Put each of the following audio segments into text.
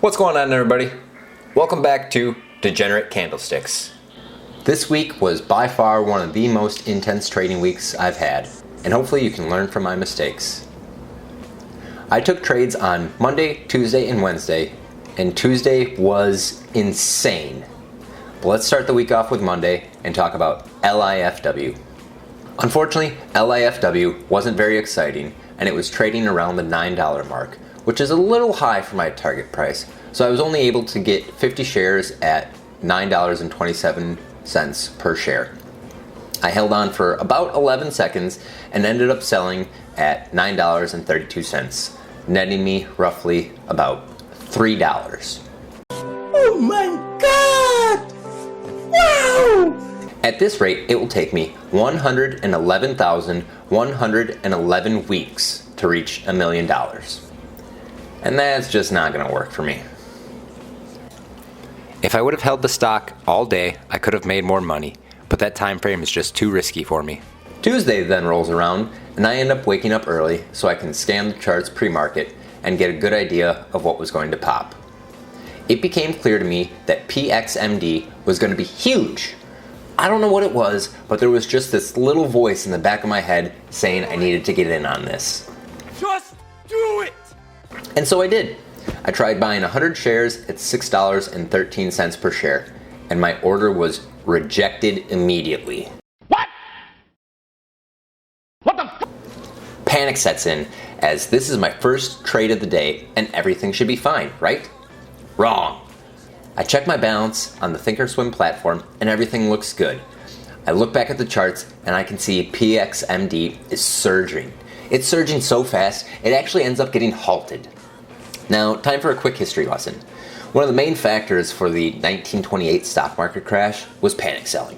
What's going on, everybody? Welcome back to Degenerate Candlesticks. This week was by far one of the most intense trading weeks I've had, and hopefully you can learn from my mistakes. I took trades on Monday, Tuesday, and Wednesday, and Tuesday was insane. But let's start the week off with Monday and talk about LIFW. Unfortunately, LIFW wasn't very exciting, and it was trading around the $9 mark, which is a little high for my target price, so I was only able to get 50 shares at $9.27 per share. I held on for about 11 seconds and ended up selling at $9.32, netting me roughly about $3. Oh my God! Wow! At this rate, it will take me 111,111 weeks to reach $1 million. And that's just not going to work for me. If I would have held the stock all day, I could have made more money, but that time frame is just too risky for me. Tuesday then rolls around, and I end up waking up early so I can scan the charts pre-market and get a good idea of what was going to pop. It became clear to me that PXMD was going to be huge. I don't know what it was, but there was just this little voice in the back of my head saying I needed to get in on this. Just do it! And so I did. I tried buying 100 shares at $6.13 per share, and my order was rejected immediately. What? What the f? Panic sets in, as this is my first trade of the day and everything should be fine, right? Wrong. I check my balance on the Thinkorswim platform and everything looks good. I look back at the charts and I can see PXMD is surging. It's surging so fast, it actually ends up getting halted. Now, time for a quick history lesson. One of the main factors for the 1928 stock market crash was panic selling.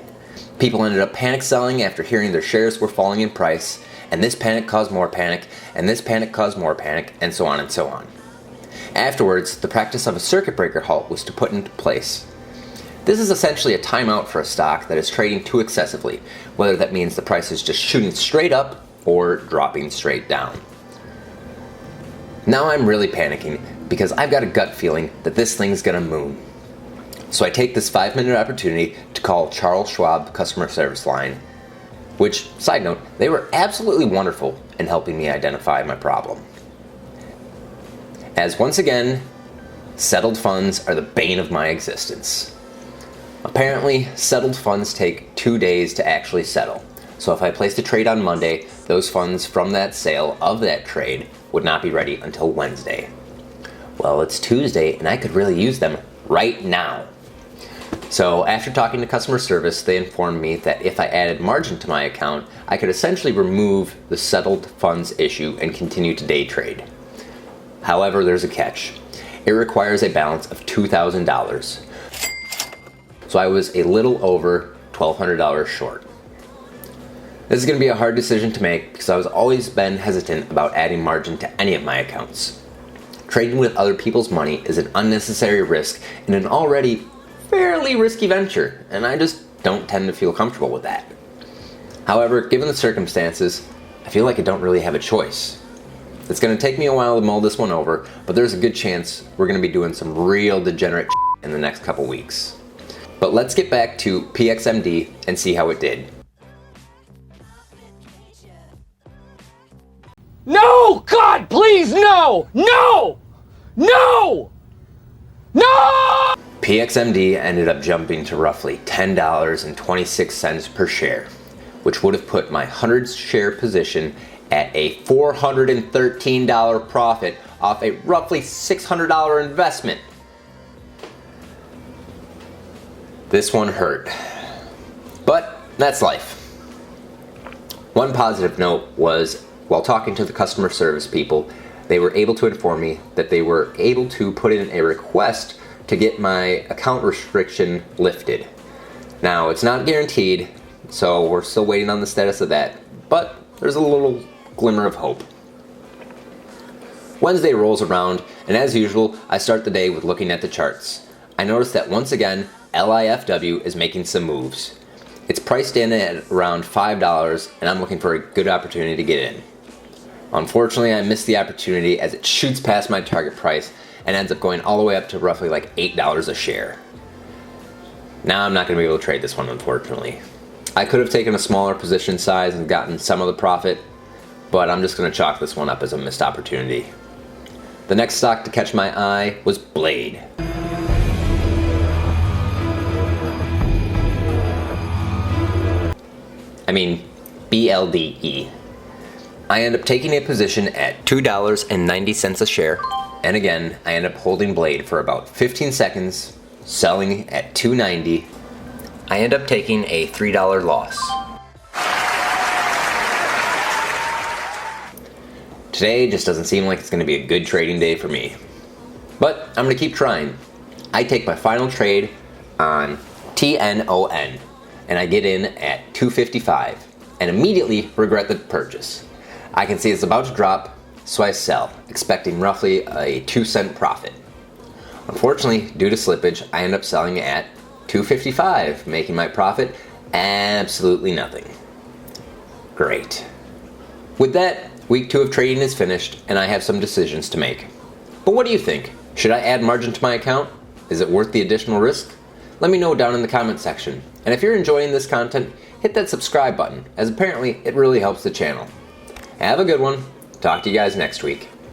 People ended up panic selling after hearing their shares were falling in price, and this panic caused more panic, and this panic caused more panic, and so on and so on. Afterwards, the practice of a circuit breaker halt was to put into place. This is essentially a timeout for a stock that is trading too excessively, whether that means the price is just shooting straight up or dropping straight down. Now I'm really panicking because I've got a gut feeling that this thing's gonna moon. So I take this 5-minute opportunity to call Charles Schwab customer service line, which, side note, they were absolutely wonderful in helping me identify my problem. As once again, settled funds are the bane of my existence. Apparently, settled funds take 2 days to actually settle. So if I placed a trade on Monday, those funds from that sale of that trade would not be ready until Wednesday. Well, it's Tuesday and I could really use them right now. So after talking to customer service, they informed me that if I added margin to my account, I could essentially remove the settled funds issue and continue to day trade. However, there's a catch. It requires a balance of $2,000. So I was a little over $1,200 short. This is going to be a hard decision to make because I've always been hesitant about adding margin to any of my accounts. Trading with other people's money is an unnecessary risk in an already fairly risky venture, and I just don't tend to feel comfortable with that. However, given the circumstances, I feel like I don't really have a choice. It's going to take me a while to mull this one over, but there's a good chance we're going to be doing some real degenerate in the next couple weeks. But let's get back to PXMD and see how it did. No! God, please, no! No! No! No! PXMD ended up jumping to roughly $10.26 per share, which would have put my 100 share position at a $413 profit off a roughly $600 investment. This one hurt, but that's life. One positive note was, while talking to the customer service people, they were able to inform me that they were able to put in a request to get my account restriction lifted. Now, it's not guaranteed, so we're still waiting on the status of that, but there's a little glimmer of hope. Wednesday rolls around, and as usual, I start the day with looking at the charts. I notice that once again, LIFW is making some moves. It's priced in at around $5, and I'm looking for a good opportunity to get in. Unfortunately, I missed the opportunity as it shoots past my target price, and ends up going all the way up to roughly like $8 a share. Now I'm not going to be able to trade this one, unfortunately. I could have taken a smaller position size and gotten some of the profit, but I'm just going to chalk this one up as a missed opportunity. The next stock to catch my eye was Blade. I mean, BLDE. I end up taking a position at $2.90 a share, and again, I end up holding Blade for about 15 seconds, selling at $2.90. I end up taking a $3 loss. Today just doesn't seem like it's going to be a good trading day for me. But I'm going to keep trying. I take my final trade on TNON, and I get in at $2.55, and immediately regret the purchase. I can see it's about to drop, so I sell, expecting roughly a 2-cent profit. Unfortunately, due to slippage, I end up selling at $2.55, making my profit absolutely nothing. Great. With that, week 2 of trading is finished, and I have some decisions to make. But what do you think? Should I add margin to my account? Is it worth the additional risk? Let me know down in the comment section. And if you're enjoying this content, hit that subscribe button, as apparently it really helps the channel. Have a good one. Talk to you guys next week.